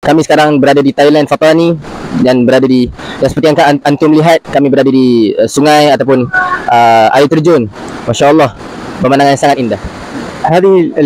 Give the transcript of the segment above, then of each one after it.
kami sekarang berada di Thailand, Fatani, dan berada di, dan seperti yang antum lihat, kami berada di sungai ataupun air terjun. Masya Allah, pemandangan yang sangat indah. هذه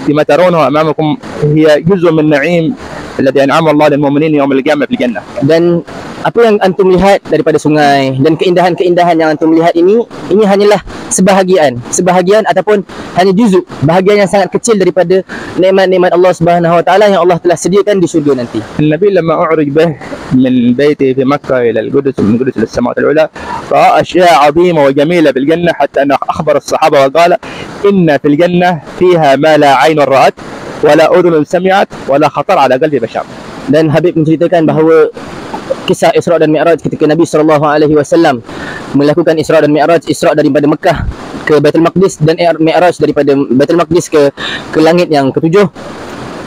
لما ترونه أمامكم هي جزء من النعيم الذي أنعم الله للمؤمنين يوم القيامة في الجنة. Dan apa yang antum lihat daripada sungai dan keindahan-keindahan yang antum lihat ini hanyalah sebahagian ataupun hanya juzuk, bahagian yang sangat kecil daripada nikmat-nikmat Allah Subhanahu wa taala yang Allah telah sediakan di syurga nanti. النبي لما أعرج به من بيته في مكة إلى القدس ومن القدس إلى السماوات العلى رأى أشياء عظيمة وجميلة في الجنة حتى أنه أخبر الصحابة وقال إن في الجنة فيها ما لا عين رأت ولا أذن سمعت ولا خطر على قلب بشر. Dan Habib menceritakan bahawa kisah Isra dan Mi'raj ketika Nabi SAW melakukan Isra dan Mi'raj, Isra daripada Mekah ke Baitul Maqdis dan Mi'raj daripada Baitul Maqdis ke langit yang ketujuh.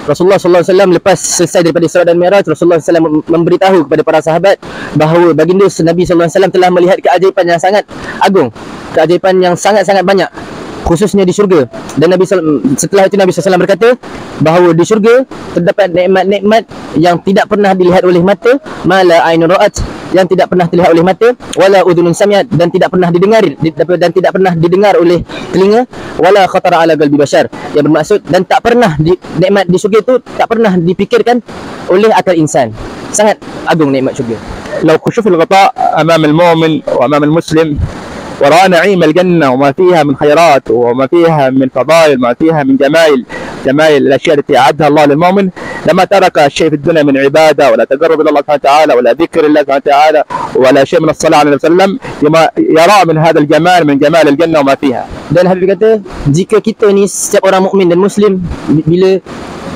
Rasulullah SAW lepas selesai daripada Isra dan Mi'raj, Rasulullah SAW memberitahu kepada para sahabat bahawa baginda Nabi SAW telah melihat keajaiban yang sangat agung, keajaiban yang sangat-sangat banyak, khususnya di syurga. Dan setelah itu Nabi SAW berkata bahawa di syurga terdapat nikmat-nikmat yang tidak pernah dilihat oleh mata, mala ainun ra'at, yang tidak pernah terlihat oleh mata, wala udhunun sami'at, dan tidak pernah didengar oleh telinga, wala khatara ala qalbi bashar, yang bermaksud dan tak pernah nikmat di syurga itu tak pernah dipikirkan oleh akal insan. Sangat agung nikmat syurga. لو كشف الغطاء أمام المؤمن وأمام المسلم ورأى نعيم الجنة وما فيها من خيرات وما فيها من فضائل وما فيها من جمايل الأشياء التي أعدها الله للمؤمن لما ترك شيء في الدنيا من عبادة ولا تقرب إلى الله سبحانه وتعالى ولا ذكر الله سبحانه وتعالى ولا شيء من الصلاة على النبي صلى الله عليه وسلم يرى من هذا الجمال من جمال الجنة وما فيها. Dan Habib kata, jika kita ni setiap orang mukmin dan muslim,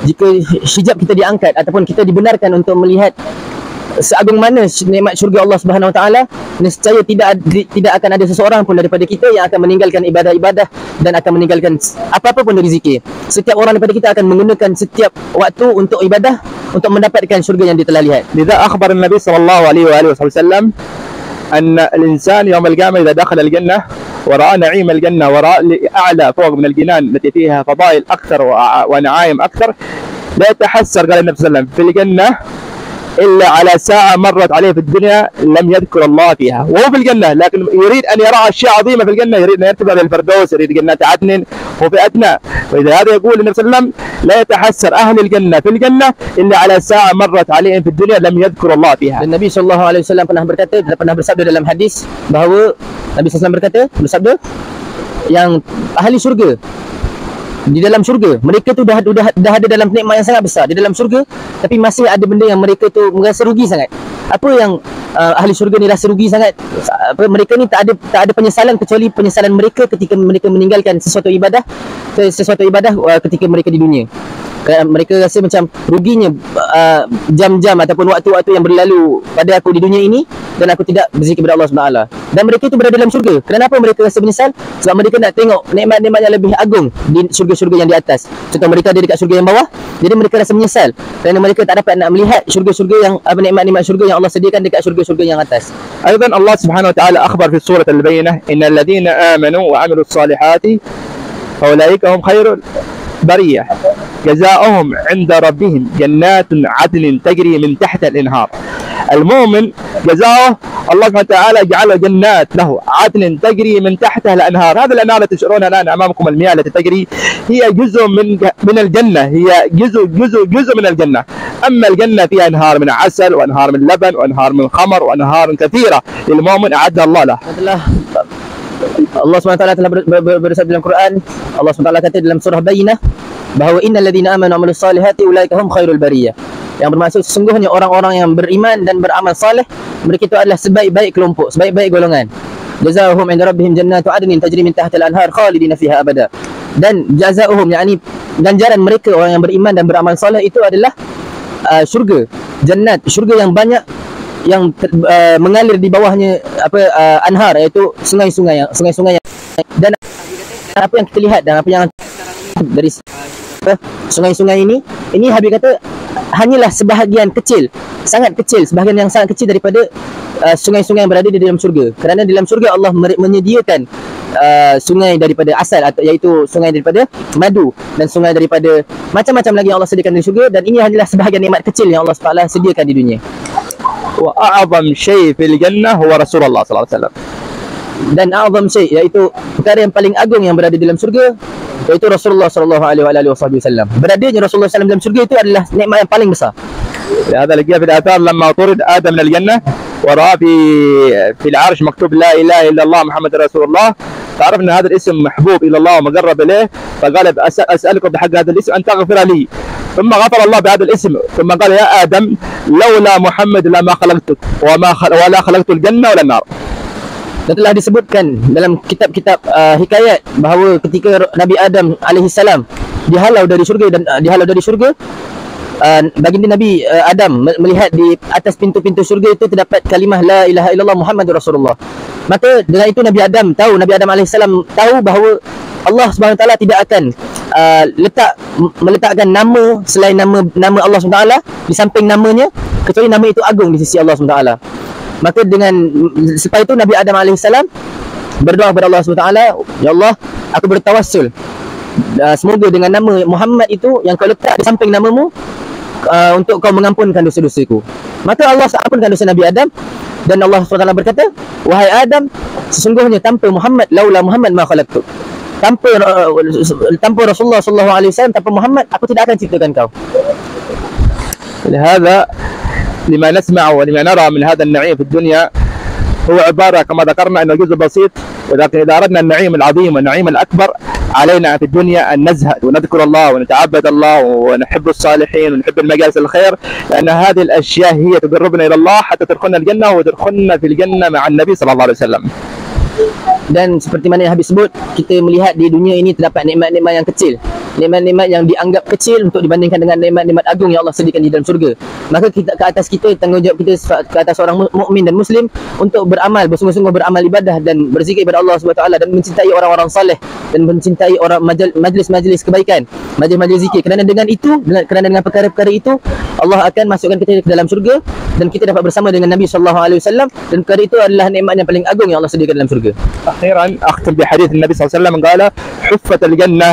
jika hijab kita diangkat ataupun kita dibenarkan untuk melihat seagung mana nikmat syurga Allah Subhanahu wa taala, nescaya tidak akan ada seseorang pun daripada kita yang akan meninggalkan ibadah-ibadah dan akan meninggalkan apa-apa pun dari zikir. Setiap orang daripada kita akan menggunakan setiap waktu untuk ibadah untuk mendapatkan syurga yang dia telah lihat. لذا أخبر النبي صلى الله عليه وآله وسلم أن الإنسان يوم القيامة إذا دخل الجنة ورأى نعيم الجنة ورأى أعلى فوق من الجنان التي فيها فضائل أكثر ونعائم أكثر لا يتحسر، قال النبي صلى الله عليه وسلم في الجنة إلا على ساعة مرت عليه في الدنيا لم يذكر الله فيها وهو في الجنة، لكن يريد أن يرى أشياء عظيمة في الجنة، يريد أن يرتفع للفردوس، يريد جنات عدن وفي أدنى. وإذا هذا يقول النبي صلى الله عليه وسلم لا يتحسر أهل الجنة في الجنة إلا على ساعة مرت عليهم في الدنيا لم يذكر الله فيها. Dan Nabi SAW pernah bersabda dalam hadis bahawa Nabi SAW bersabda yang ahli syurga di dalam syurga, mereka tu dah ada dalam nikmat yang sangat besar di dalam syurga, tapi masih ada benda yang mereka tu merasa rugi sangat. Apa yang ahli syurga ni rasa rugi sangat? Mereka ni tak ada penyesalan kecuali penyesalan mereka ketika mereka meninggalkan sesuatu ibadah ketika mereka di dunia. Mereka rasa macam ruginya jam-jam ataupun waktu-waktu yang berlalu pada aku di dunia ini dan aku tidak berzikir kepada Allah SWT. Dan mereka itu berada dalam syurga. Kenapa mereka rasa menyesal? Sebab mereka nak tengok nikmat-nikmat yang lebih agung di syurga-syurga yang di atas. Contoh, mereka ada dekat syurga yang bawah, jadi mereka rasa menyesal kerana mereka tak dapat nak melihat syurga-syurga yang nikmat-nikmat syurga yang Allah sediakan dekat syurga-syurga yang atas. أيضا الله سبحانه وتعالى أخبر في سورة البينة إن الذين آمنوا وعملوا الصالحات فأولئك هم خير برية جزاؤهم عند ربهم جنات عدن تجري من تحت الانهار. المؤمن جزاؤه الله سبحانه وتعالى جعل جنات له عدن تجري من تحتها الانهار. هذه الانهار التي تشعرونها الان امامكم، المياه التي تجري هي جزء من الجنه، هي جزء من الجنه. اما الجنه فيها انهار من عسل وانهار من لبن وانهار من خمر وانهار كثيره للمؤمن اعدها الله له. Allah SWT telah bersabda dalam Quran. Allah SWT kata dalam surah Bayyinah bahawa innal ladzina amanu wa amilus solihati ulaika hum khairul bariyah, yang bermaksud sesungguhnya orang-orang yang beriman dan beramal saleh, mereka itu adalah sebaik-baik kelompok, sebaik-baik golongan. Jazaohum 'inda rabbihim jannatu 'adnin tajri min tahtiha al-anhar khalidina fiha abada. Dan jazaohum, yakni ganjaran mereka orang yang beriman dan beramal saleh itu adalah syurga, jannat, syurga yang banyak yang mengalir di bawahnya anhar, iaitu sungai-sungai yang dan apa yang kita lihat dan apa yang dari sungai-sungai ini Habib kata hanyalah sebahagian kecil, sangat kecil, sebahagian yang sangat kecil daripada sungai-sungai yang berada di dalam syurga. Kerana di dalam syurga Allah menyediakan sungai daripada asal, iaitu sungai daripada madu, dan sungai daripada macam-macam lagi yang Allah sediakan di syurga. Dan ini hanyalah sebahagian nikmat kecil yang Allah SWT sediakan di dunia. وأعظم شيء في الجنة هو رسول الله صلى الله عليه وسلم. Dan a'zam syai', iaitu perkara yang paling agung yang berada di dalam syurga, iaitu Rasulullah sallallahu alaihi wasallam. Beradanya Rasulullah SAW dalam syurga itu adalah nikmat yang paling besar. هذا اللي جاء في الآثار لما طرد آدم من الجنة ورأى في العرش مكتوب لا إله إلا الله محمد رسول الله، فعرف أن هذا الاسم محبوب إلى الله ومقرب إليه، فقال أسألك بحق هذا الاسم أن تغفر لي. ثم غفر الله بهذا الاسم، ثم قال يا آدم لولا محمد لما خلقتك ولا خلقت الجنة ولا النار. Dan telah disebutkan dalam kitab-kitab hikayat bahawa ketika Nabi Adam alaihissalam dihalau dari syurga baginda Nabi Adam melihat di atas pintu-pintu syurga itu terdapat kalimah la ilaha illallah Muhammadur Rasulullah. Maka dengan itu Nabi Adam alaihissalam tahu bahawa Allah Subhanahu Wa Taala tidak akan meletakkan nama selain nama Allah Subhanahu Wa Taala di samping namanya, kecuali nama itu agung di sisi Allah Subhanahu Wa Taala. Maka selepas itu Nabi Adam alaihissalam berdoa kepada Allah Subhanahu Wa Taala, ya Allah, aku bertawassul semoga dengan nama Muhammad itu yang kau letak di samping namamu untuk kau mengampunkan dosa-dosaku. Maka Allah ampunkan dosa Nabi Adam, dan Allah SWT berkata, wahai Adam, sesungguhnya tanpa Muhammad, laula Muhammad ma khalaqtu, tanpa Rasulullah SAW, tanpa Muhammad, aku tidak akan ciptakan kau. لهذا لما نسمع ولما نرى من هذا النعيم في الدنيا هو عبارة كما ذكرنا أنه جزء بسيط، ولكن إذا أردنا النعيم العظيم والنعيم الأكبر علينا في الدنيا أن نزهد ونذكر الله ونتعبد الله ونحب الصالحين ونحب المجالس الخير، لأن هذه الأشياء هي تقربنا إلى الله حتى تدخلنا الجنة وتدخلنا في الجنة مع النبي صلى الله عليه وسلم. Dan seperti mana yang habis sebut, kita melihat di dunia ini terdapat nikmat-nikmat yang kecil, nikmat-nikmat yang dianggap kecil untuk dibandingkan dengan nikmat-nikmat agung yang Allah sediakan di dalam surga. Maka ke atas kita, tanggungjawab kita ke atas seorang mukmin dan muslim untuk beramal, bersungguh-sungguh beramal ibadah dan berzikir kepada Allah Subhanahu Wa Taala, dan mencintai orang-orang saleh, dan mencintai orang majlis-majlis kebaikan, majlis-majlis zikir. Kerana dengan perkara-perkara itu Allah akan masukkan kita ke dalam surga, dan kita dapat bersama dengan Nabi SAW, dan perkara itu adalah nikmat yang paling agung yang Allah sediakan dalam surga. أخيرا أختم بحديث النبي صلى الله عليه وسلم قال حفت الجنة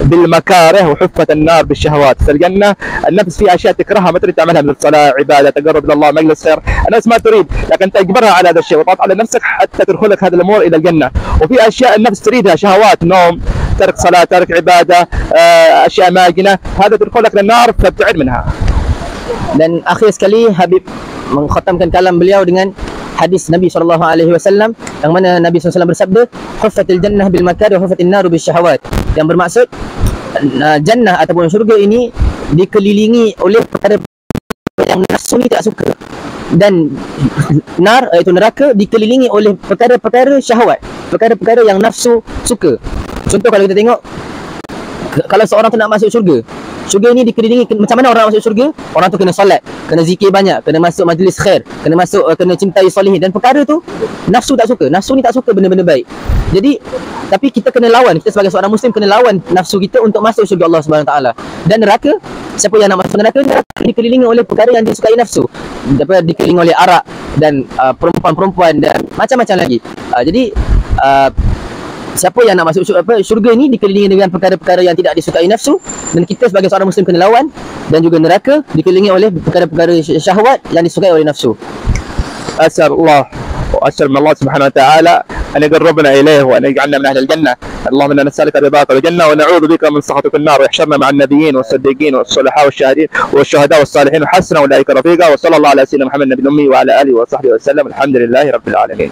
بالمكاره وحفت النار بالشهوات. في الجنة النفس فيها أشياء تكرهها ما تريد تعملها من الصلاة، عبادة، تقرب إلى الله، مجلس خير، الناس ما تريد، لكن تجبرها على هذا الشيء وتضغط على نفسك حتى تدخلك هذه الأمور إلى الجنة. وفي أشياء النفس تريدها، شهوات، نوم، ترك صلاة، ترك عبادة، أشياء ماجنة، هذا تدخلك للنار فابتعد منها. Dan akhir sekali Habib mengkhatamkan kalam beliau dengan hadis Nabi SAW, yang mana Nabi SAW bersabda, huffatil jannah bil makari wa huffatin naru bis syahawat, yang bermaksud jannah ataupun syurga ini dikelilingi oleh perkara yang nafsu ni tak suka, dan nar iaitu neraka dikelilingi oleh perkara-perkara syahwat, perkara-perkara yang nafsu suka. Contoh, kalau kita tengok, kalau seorang tu nak masuk syurga ni dikelilingi, macam mana orang masuk syurga? Orang tu kena solat, kena zikir banyak, kena masuk majlis khair, kena cintai solihin, dan perkara tu nafsu tak suka. Nafsu ni tak suka benda-benda baik. Jadi, tapi kita kena lawan, kita sebagai seorang muslim kena lawan nafsu kita untuk masuk syurga Allah Subhanahu Taala. Dan neraka, siapa yang nak masuk neraka dikelilingi oleh perkara yang disukai nafsu, dikelilingi oleh arak dan perempuan-perempuan dan macam-macam lagi. Jadi siapa yang nak masuk syurga ni dikelilingi dengan perkara-perkara yang tidak disukai nafsu, dan kita sebagai seorang muslim kena lawan. Dan juga neraka dikelilingi oleh perkara-perkara syahwat yang disukai oleh nafsu. أسأل الله وأسأل من الله سبحانه وتعالى أن يقربنا إليه وأن يجعلنا من أهل الجنة. اللهم إنا نسألك رضاك والجنة ونعوذ بك من سخطك النار، ويحشرنا مع النبيين والصديقين والصلحاء والشهداء والشهداء والصالحين وحسن أولئك رفيقا. وصلى الله على سيدنا محمد النبي الأمي وعلى آله وصحبه وسلم. الحمد لله رب العالمين.